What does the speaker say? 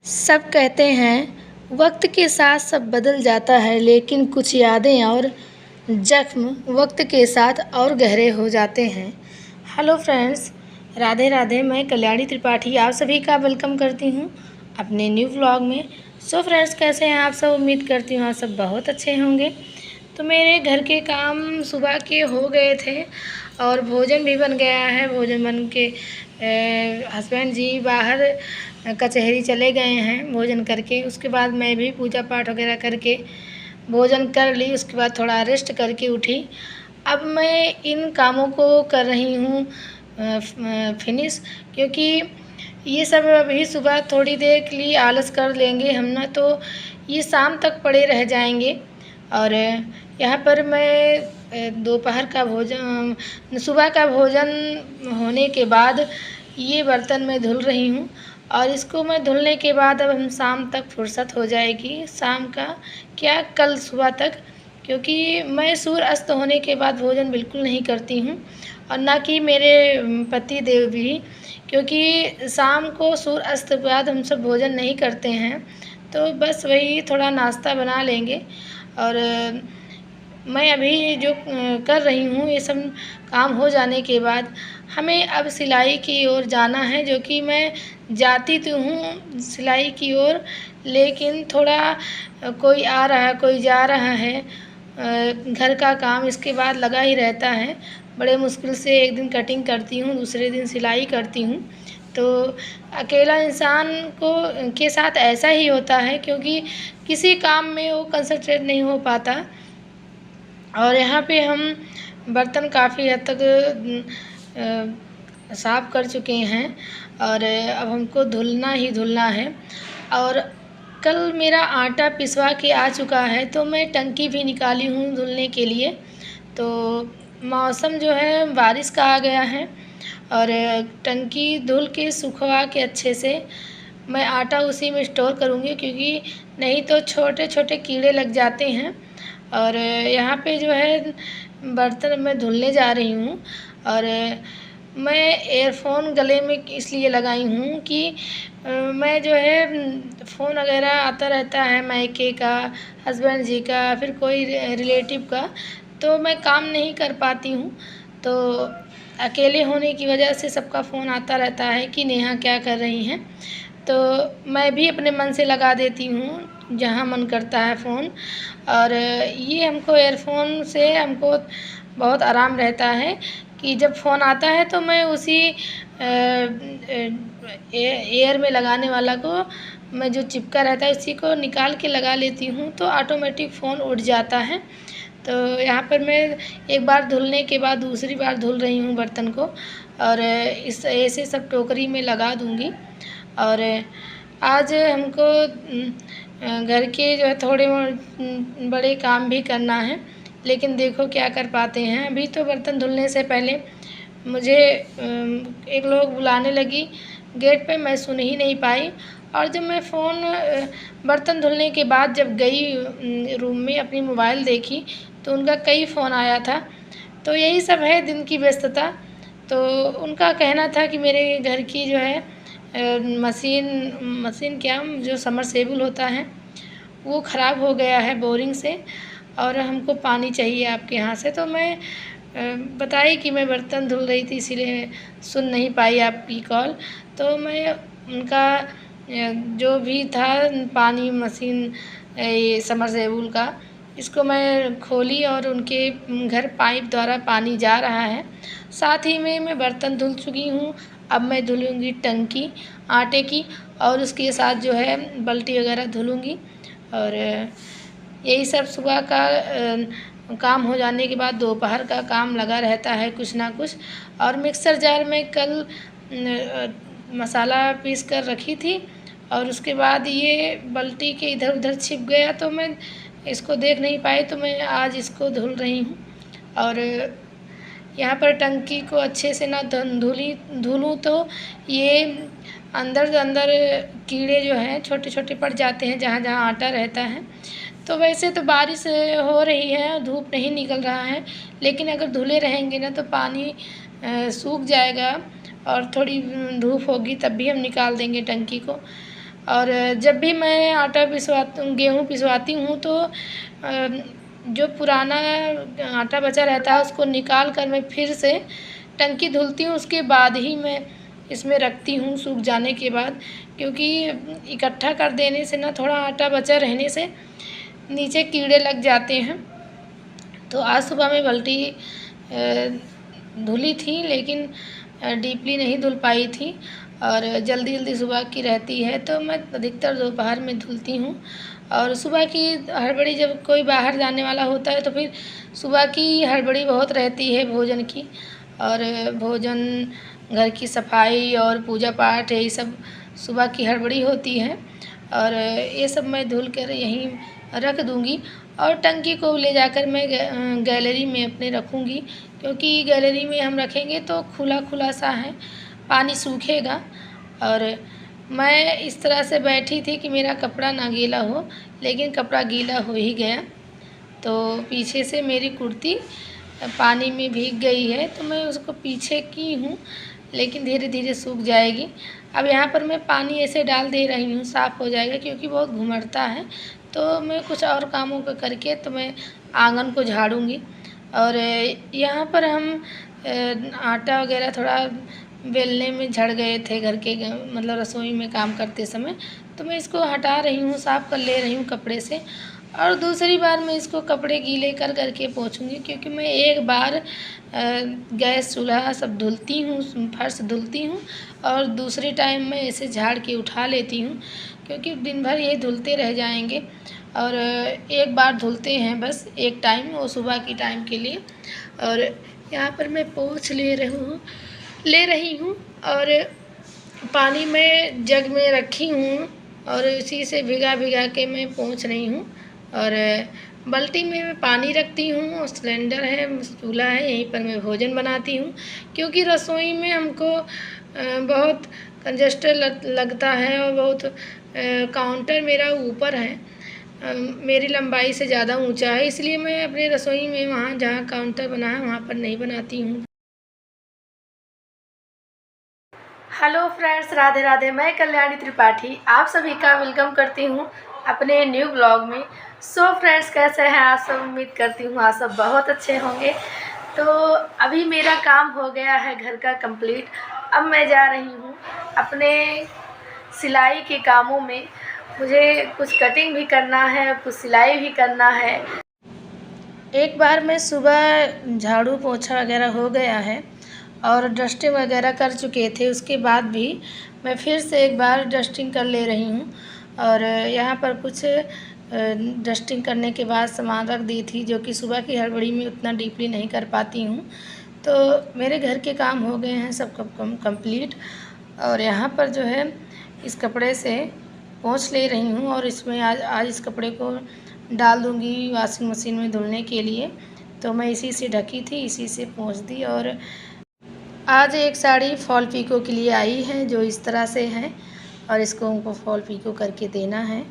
सब कहते हैं वक्त के साथ सब बदल जाता है, लेकिन कुछ यादें और जख्म वक्त के साथ और गहरे हो जाते हैं। Hello friends, Radhe Radhe. मैं कल्याणी त्रिपाठी आप सभी का वेलकम करती हूँ अपने न्यू व्लॉग में। सो फ्रेंड्स, कैसे हैं आप सब? उम्मीद करती हूँ आप सब बहुत अच्छे होंगे। तो मेरे घर के काम सुबह के हो गए थे और भोजन भी बन गया है। भोजन बन के हस्बैंड जी बाहर कचहरी चले गए हैं भोजन करके। उसके बाद मैं भी पूजा पाठ वगैरह करके भोजन कर ली। उसके बाद थोड़ा रेस्ट करके उठी। अब मैं इन कामों को कर रही हूँ फिनिश, क्योंकि ये सब अभी सुबह थोड़ी देर के लिए आलस कर लेंगे हम ना, तो ये शाम तक पड़े रह जाएंगे। और यहाँ पर मैं दोपहर का भोजन, सुबह का भोजन होने के बाद ये बर्तन मैं धुल रही हूँ। और इसको मैं धुलने के बाद अब हम शाम तक फुर्सत हो जाएगी। शाम का क्या, कल सुबह तक, क्योंकि मैं सूर्य अस्त होने के बाद भोजन बिल्कुल नहीं करती हूँ, और ना कि मेरे पति देव भी, क्योंकि शाम को सूर्य अस्त के बाद हम सब भोजन नहीं करते हैं। तो बस वही थोड़ा नाश्ता बना लेंगे। और मैं अभी जो कर रही हूँ, ये सब काम हो जाने के बाद हमें अब सिलाई की ओर जाना है, जो कि मैं जाती तो हूँ सिलाई की ओर, लेकिन थोड़ा कोई आ रहा है कोई जा रहा है, घर का काम इसके बाद लगा ही रहता है। बड़े मुश्किल से एक दिन कटिंग करती हूँ, दूसरे दिन सिलाई करती हूँ। तो अकेला इंसान को के साथ ऐसा ही होता है, क्योंकि किसी काम में वो कंसंट्रेट नहीं हो पाता। और यहाँ पे हम बर्तन काफ़ी हद तक साफ़ कर चुके हैं, और अब हमको धुलना ही धुलना है। और कल मेरा आटा पिसवा के आ चुका है, तो मैं टंकी भी निकाली हूँ धुलने के लिए। तो मौसम जो है बारिश का आ गया है, और टंकी धुल के सुखवा के अच्छे से मैं आटा उसी में स्टोर करूँगी, क्योंकि नहीं तो छोटे छोटे कीड़े लग जाते हैं। और यहाँ पे जो है बर्तन मैं धुलने जा रही हूँ। और मैं एयरफ़ोन गले में इसलिए लगाई हूँ कि मैं जो है फ़ोन वगैरह आता रहता है मायके का, हस्बैंड जी का, फिर कोई रिलेटिव का, तो मैं काम नहीं कर पाती हूँ। तो अकेले होने की वजह से सबका फ़ोन आता रहता है कि नेहा क्या कर रही हैं। तो मैं भी अपने मन से लगा देती हूँ जहाँ मन करता है फ़ोन। और ये हमको एयरफ़ोन से हमको बहुत आराम रहता है कि जब फ़ोन आता है तो मैं उसी एयर में लगाने वाला को, मैं जो चिपका रहता है उसी को निकाल के लगा लेती हूँ, तो ऑटोमेटिक फ़ोन उड़ जाता है। तो यहाँ पर मैं एक बार धुलने के बाद दूसरी बार धुल रही हूँ बर्तन को, और इस ऐसे सब टोकरी में लगा दूँगी। और आज हमको घर के जो है थोड़े बड़े काम भी करना है, लेकिन देखो क्या कर पाते हैं। अभी तो बर्तन धुलने से पहले मुझे एक लोग बुलाने लगी गेट पे, मैं सुन ही नहीं पाई। और जब मैं फ़ोन बर्तन धुलने के बाद जब गई रूम में अपनी मोबाइल देखी, तो उनका कई फ़ोन आया था। तो यही सब है दिन की व्यस्तता। तो उनका कहना था कि मेरे घर की जो है मशीन क्या, जो समरसेबुल होता है वो ख़राब हो गया है बोरिंग से, और हमको पानी चाहिए आपके यहाँ से। तो मैं बताई कि मैं बर्तन धुल रही थी, इसीलिए सुन नहीं पाई आपकी कॉल। तो मैं उनका जो भी था पानी मशीन, ये समरसेबुल का, इसको मैं खोली और उनके घर पाइप द्वारा पानी जा रहा है। साथ ही में मैं बर्तन धुल चुकी हूँ। अब मैं धुलूँगी टंकी आटे की, और उसके साथ जो है बाल्टी वगैरह धुलूँगी। और यही सब सुबह का काम हो जाने के बाद दोपहर का काम लगा रहता है कुछ ना कुछ। और मिक्सर जार में कल मसाला पीस कर रखी थी, और उसके बाद ये बाल्टी के इधर उधर छिप गया, तो मैं इसको देख नहीं पाई, तो मैं आज इसको धुल रही हूँ। और यहाँ पर टंकी को अच्छे से ना धुलूँ तो ये अंदर कीड़े जो हैं छोटे छोटे पड़ जाते हैं जहाँ जहाँ आटा रहता है। तो वैसे तो बारिश हो रही है, धूप नहीं निकल रहा है, लेकिन अगर धुले रहेंगे ना तो पानी सूख जाएगा, और थोड़ी धूप होगी तब भी हम निकाल देंगे टंकी को। और जब भी मैं गेहूँ पिसवाती हूँ तो जो पुराना आटा बचा रहता है उसको निकाल कर मैं फिर से टंकी धुलती हूँ। उसके बाद ही मैं इसमें रखती हूँ सूख जाने के बाद, क्योंकि इकट्ठा कर देने से ना थोड़ा आटा बचा रहने से नीचे कीड़े लग जाते हैं। तो आज सुबह में बाल्टी धुली थी, लेकिन डीपली नहीं धुल पाई थी और जल्दी सुबह की रहती है, तो मैं अधिकतर दोपहर में धुलती हूँ। और सुबह की हड़बड़ी, जब कोई बाहर जाने वाला होता है तो फिर सुबह की हड़बड़ी बहुत रहती है भोजन की, और भोजन, घर की सफाई और पूजा पाठ, यही सब सुबह की हड़बड़ी होती है। और ये सब मैं धुल कर यहीं रख दूँगी और टंकी को ले जाकर मैं गैलरी में अपने रखूँगी, क्योंकि गैलरी में हम रखेंगे तो खुला सा है, पानी सूखेगा। और मैं इस तरह से बैठी थी कि मेरा कपड़ा ना गीला हो, लेकिन कपड़ा गीला हो ही गया। तो पीछे से मेरी कुर्ती पानी में भीग गई है, तो मैं उसको पीछे की हूँ, लेकिन धीरे धीरे सूख जाएगी। अब यहाँ पर मैं पानी ऐसे डाल दे रही हूँ, साफ़ हो जाएगा, क्योंकि बहुत घुमड़ता है। तो मैं कुछ और कामों को करके तो मैं आंगन को झाड़ूँगी। और यहाँ पर हम आटा वगैरह थोड़ा बेलने में झड़ गए थे घर के, मतलब रसोई में काम करते समय, तो मैं इसको हटा रही हूँ, साफ़ कर ले रही हूँ कपड़े से। और दूसरी बार मैं इसको कपड़े गीले कर करके पोंछूँगी, क्योंकि मैं एक बार गैस चूल्हा सब धुलती हूँ, फर्श धुलती हूँ, और दूसरे टाइम मैं इसे झाड़ के उठा लेती हूँ, क्योंकि दिन भर ये धुलते रह जाएंगे। और एक बार धुलते हैं बस एक टाइम, वो सुबह की टाइम के लिए। और यहाँ पर मैं पोंछ ले रही हूँ और पानी में जग में रखी हूँ, और इसी से भिगा के मैं पोंछ रही हूँ। और बाल्टी में मैं पानी रखती हूँ, सिलेंडर है, चूल्हा है, यहीं पर मैं भोजन बनाती हूँ, क्योंकि रसोई में हमको बहुत कंजस्टेड लगता है, और बहुत काउंटर मेरा ऊपर है, मेरी लंबाई से ज़्यादा ऊंचा है, इसलिए मैं अपने रसोई में वहाँ जहाँ काउंटर बना है वहाँ पर नहीं बनाती हूँ। Hello friends, Radhe Radhe. मैं कल्याणी त्रिपाठी आप सभी का वेलकम करती हूँ अपने न्यू ब्लॉग में। सो फ्रेंड्स, कैसे हैं आप सब? उम्मीद करती हूँ आप सब बहुत अच्छे होंगे। तो अभी मेरा काम हो गया है घर का कंप्लीट। अब मैं जा रही हूँ अपने सिलाई के कामों में। मुझे कुछ कटिंग भी करना है, कुछ सिलाई भी करना है। एक बार मैं सुबह झाड़ू पोछा वगैरह हो गया है और डस्टिंग वगैरह कर चुके थे, उसके बाद भी मैं फिर से एक बार डस्टिंग कर ले रही हूँ। और यहाँ पर कुछ डस्टिंग करने के बाद सामान रख दी थी, जो कि सुबह की हड़बड़ी में उतना डीपली नहीं कर पाती हूँ। तो मेरे घर के काम हो गए हैं सब कंप्लीट। और यहाँ पर जो है इस कपड़े से पोंछ ले रही हूँ, और इसमें आज इस कपड़े को डाल दूँगी वॉशिंग मशीन में धुलने के लिए। तो मैं इसी से ढकी थी, इसी से पोंछ दी। और आज एक साड़ी फॉल पीको के लिए आई है, जो इस तरह से है, और इसको हमको फॉल पीको करके देना है।